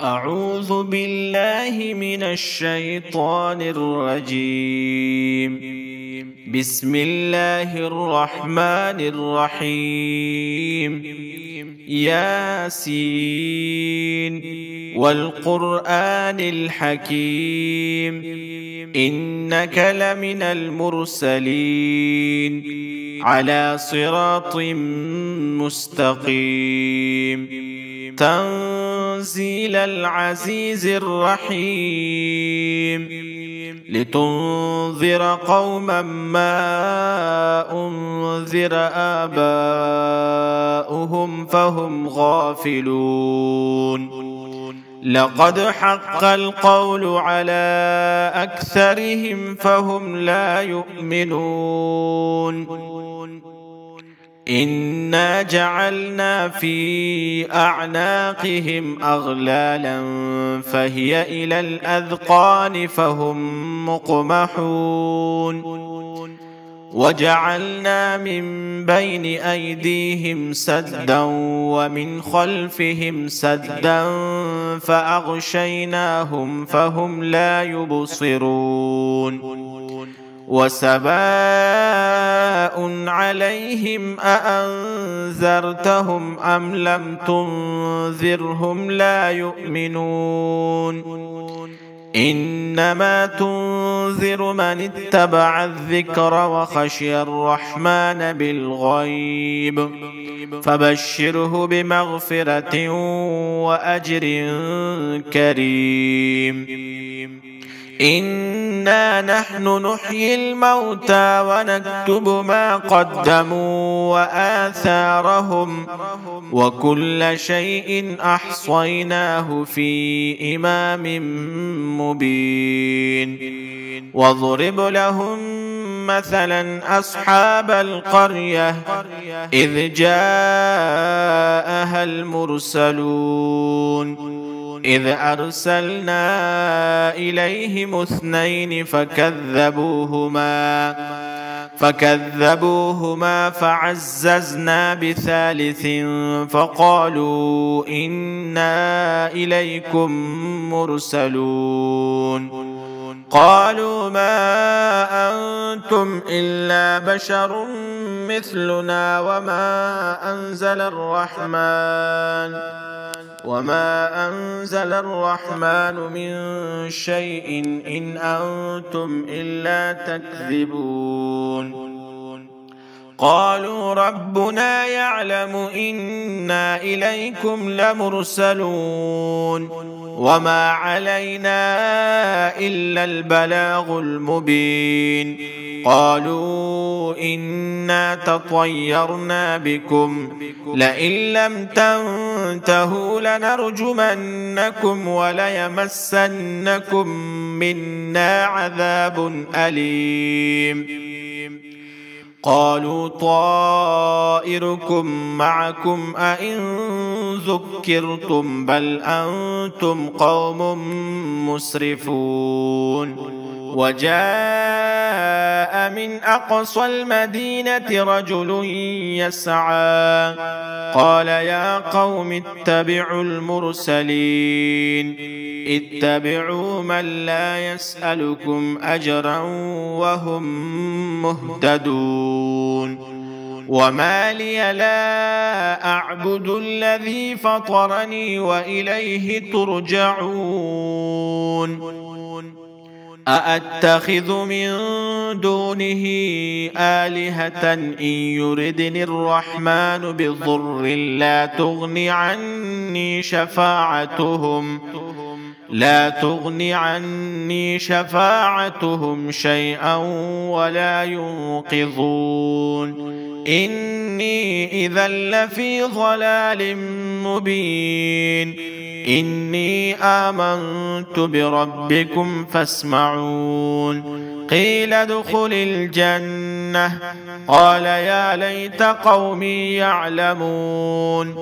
أعوذ بالله من الشيطان الرجيم. بسم الله الرحمن الرحيم. ياسين والقرآن الحكيم إنك لمن المرسلين على صراط مستقيم تنزيل العزيز الرحيم لتنذر قوما ما أنذر آباؤهم فهم غافلون لقد حق القول على أكثرهم فهم لا يؤمنون إنا جعلنا في أعناقهم أغلالا فهي إلى الأذقان فهم مقمحون وجعلنا من بين أيديهم سدا ومن خلفهم سدا فأغشيناهم فهم لا يبصرون وسواء عليهم أأنذرتهم أم لم تنذرهم لا يؤمنون إنما تنذر من اتبع الذكر وخشي الرحمن بالغيب فبشره بمغفرة وأجر كريم إنا نحن نحيي الموتى ونكتب ما قدموا وآثارهم وكل شيء أحصيناه في إمام مبين واضرب لهم مثلا أصحاب القرية إذ جاءها المرسلون إذ أرسلنا إليهم اثنين فكذبوهما فعززنا بثالث فقالوا إنا إليكم مرسلون قالوا ما أنتم إلا بشر مثلنا وما أنزل الرحمن من شيء إن أنتم إلا تكذبون قالوا ربنا يعلم إنا إليكم لمرسلون وما علينا إلا البلاغ المبين قالوا إنا تطيرنا بكم لئن لم تنتهوا لنرجمنكم وليمسنكم منا عذاب أليم قالوا طائركم معكم أئن ذكرتم بل أنتم قوم مسرفون وجاء من أقصى المدينة رجل يسعى قال يا قوم اتبعوا المرسلين اتبعوا من لا يسألكم أجرا وهم مهتدون وما لي لا أعبد الذي فطرني وإليه ترجعون أأتخذ من دونه آلهة إن يردني الرحمن بضر لا تغني عني شفاعتهم شيئا ولا ينقذون إني إذا لفي ضلال مبين إني آمنت بربكم فاسمعون قيل ادخل الجنة الجنة قال يا ليت قومي يعلمون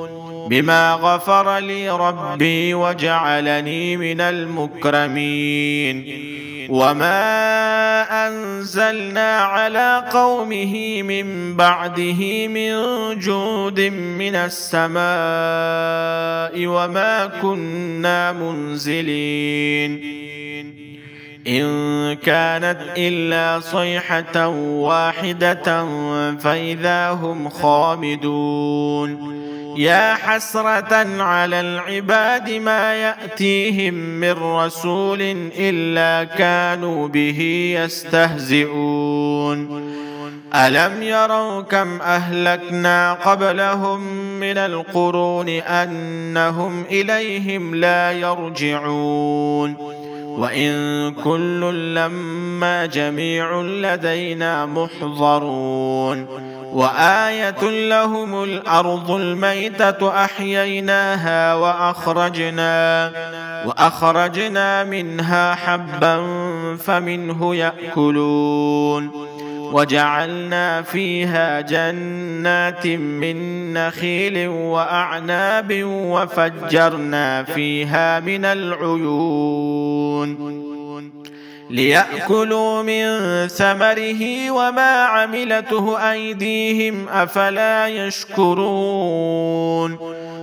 بما غفر لي ربي وجعلني من المكرمين وما أنزلنا على قومه من بعده من جود من السماء وما كنا منزلين إن كانت إلا صيحة واحدة فإذا هم خامدون يا حسرة على العباد ما يأتيهم من رسول إلا كانوا به يستهزئون ألم يروا كم أهلكنا قبلهم من القرون أنهم إليهم لا يرجعون وإن كل لما جميع لدينا محضرون وآية لهم الأرض الميتة أحييناها وأخرجنا منها حبا فمنه يأكلون وجعلنا فيها جنات من نخيل وأعناب وفجرنا فيها من العيون ليأكلوا من ثمره وما عملته أيديهم أفلا يشكرون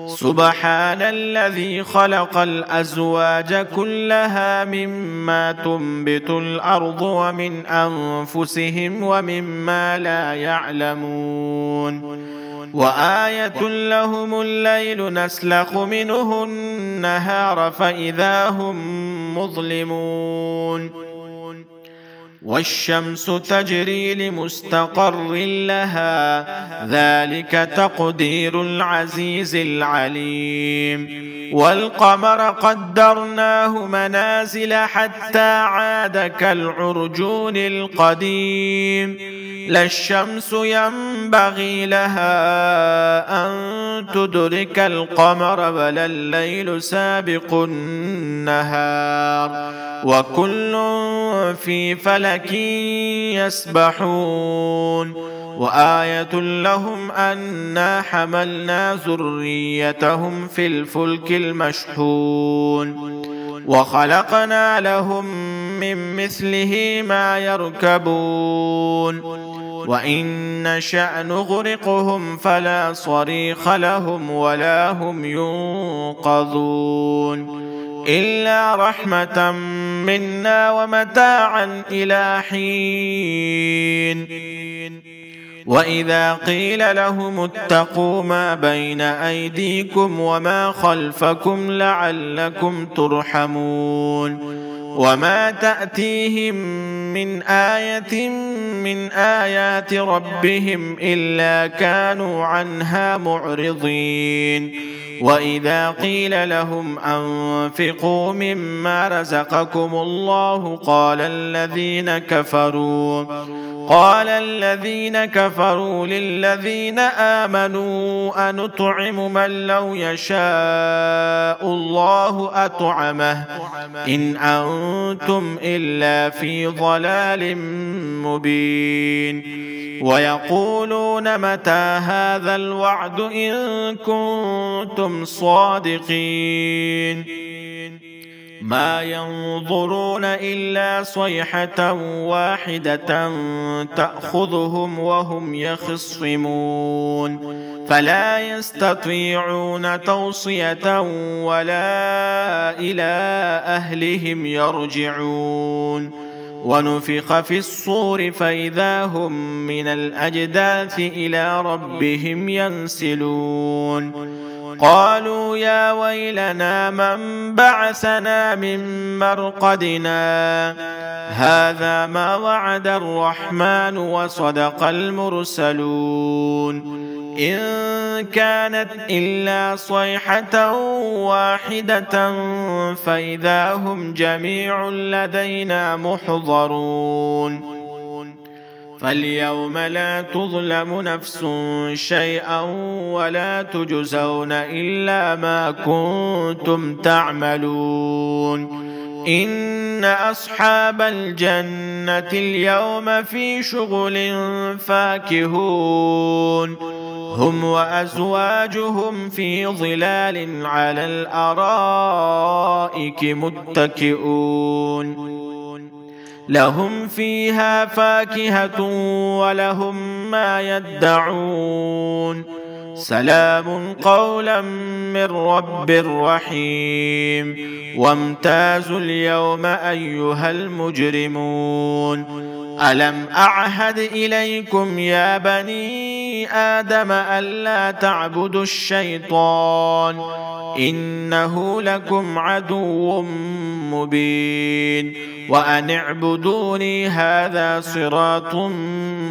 سبحان الذي خلق الأزواج كلها مما تنبت الأرض ومن أنفسهم ومما لا يعلمون وآية لهم الليل نسلخ منه النهار فإذا هم مظلمون والشمس تجري لمستقر لها ذلك تقدير العزيز العليم والقمر قدرناه منازل حتى عاد كالعرجون القديم لا الشمس ينبغي لها أن تدرك القمر ولا الليل سابق النهار وكل في فلك يسبحون وآية لهم أنا حملنا ذريتهم في الفلك المشحون وخلقنا لهم من مثله ما يركبون وإن نشأ نغرقهم فلا صريخ لهم ولا هم ينقذون إلا رحمة منا ومتاعا إلى حين وإذا قيل لهم اتقوا ما بين أيديكم وما خلفكم لعلكم ترحمون وما تأتيهم من آية من آيات ربهم إلا كانوا عنها معرضين وإذا قيل لهم أنفقوا مما رزقكم الله قال الذين كفروا للذين آمنوا أنطعم من لو يشاء الله أطعمه إن أنتم إلا في ضلال مبين ويقولون متى هذا الوعد إن كنتم صادقين ما ينظرون إلا صيحة واحدة تأخذهم وهم يخصمون فلا يستطيعون توصية ولا إلى أهلهم يرجعون ونفخ في الصور فإذا هم من الأجداث إلى ربهم ينسلون قالوا يا ويلنا من بعثنا من مرقدنا هذا ما وعد الرحمن وصدق المرسلون إن كانت إلا صيحة واحدة فإذا هم جميع لدينا محضرون فاليوم لا تظلم نفس شيئا ولا تجزون إلا ما كنتم تعملون إن أصحاب الجنة اليوم في شغل فاكهون هم وأزواجهم في ظلال على الأرائك متكئون لهم فيها فاكهة ولهم ما يدعون سلام قولا من رب رحيم وامتازوا اليوم أيها المجرمون ألم أعهد إليكم يا بني آدم ألا تعبدوا الشيطان إنه لكم عدو مبين وأن اعبدوني هذا صراط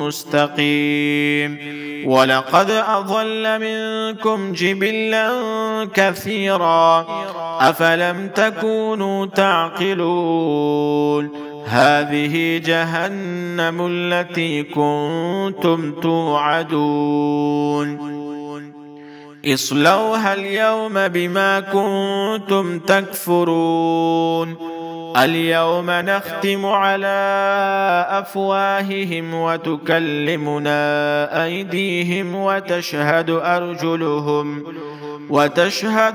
مستقيم ولقد أضل منكم جبلا كثيرا أفلم تكونوا تعقلون هذه جهنم التي كنتم توعدون اصلوها اليوم بما كنتم تكفرون اليوم نختم على أفواههم وتكلمنا أيديهم وتشهد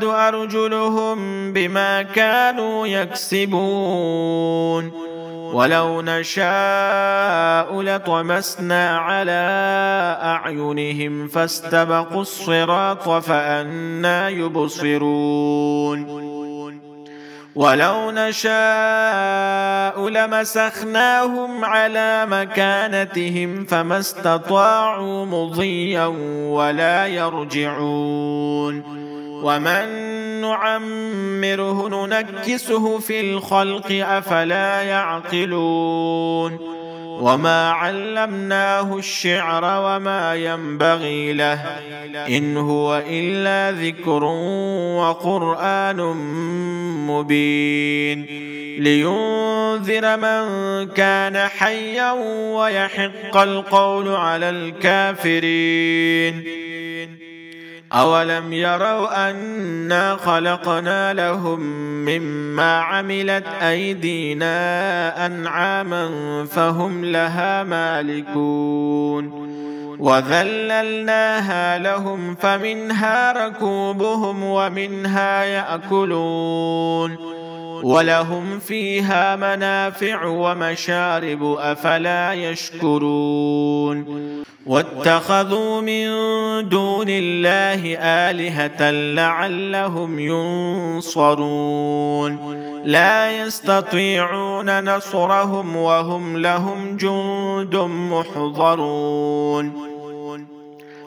أرجلهم بما كانوا يكسبون ولو نشاء لطمسنا على أعينهم فاستبقوا الصراط فأنى يبصرون ولو نشاء لمسخناهم على مكانتهم فما استطاعوا مضيا ولا يرجعون ومن نعمره ننكسه في الخلق أفلا يعقلون وما علمناه الشعر وما ينبغي له إن هو إلا ذكر وقرآن مبين لينذر من كان حيا ويحق القول على الكافرين أولم يروا أنا خلقنا لهم مما عملت أيدينا أنعاما فهم لها مالكون وذللناها لهم فمنها ركوبهم ومنها يأكلون ولهم فيها منافع ومشارب أفلا يشكرون واتخذوا من دون الله آلهة لعلهم ينصرون لا يستطيعون نصرهم وهم لهم جند محضرون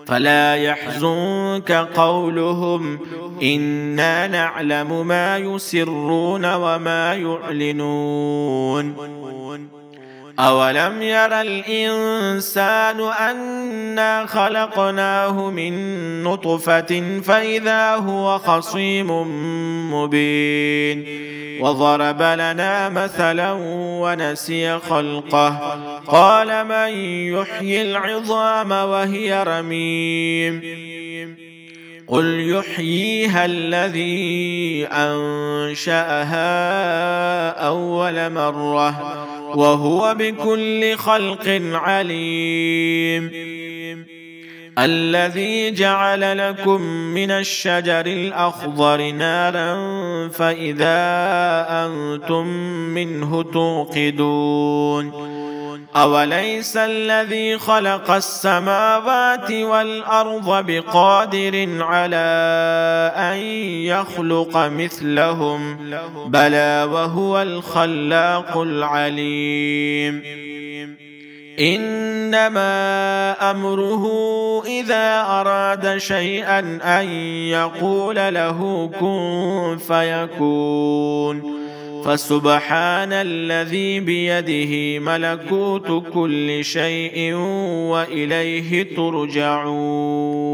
فلا يحزنك قولهم إنا نعلم ما يسرون وما يعلنون أولم ير الإنسان أنا خلقناه من نطفة فإذا هو خصيم مبين وضرب لنا مثلا ونسي خلقه قال من يحيي العظام وهي رميم قل يحييها الذي أنشأها أول مرة وهو بكل خلق عليم الذي جعل لكم من الشجر الأخضر نارا فإذا أنتم منه توقدون أوليس الذي خلق السماوات والأرض بقادر على أن يخلق مثلهم بلى وهو الخلاق العليم إنما أمره إذا أراد شيئا أن يقول له كن فيكون فسبحان الذي بيده ملكوت كل شيء وإليه ترجعون.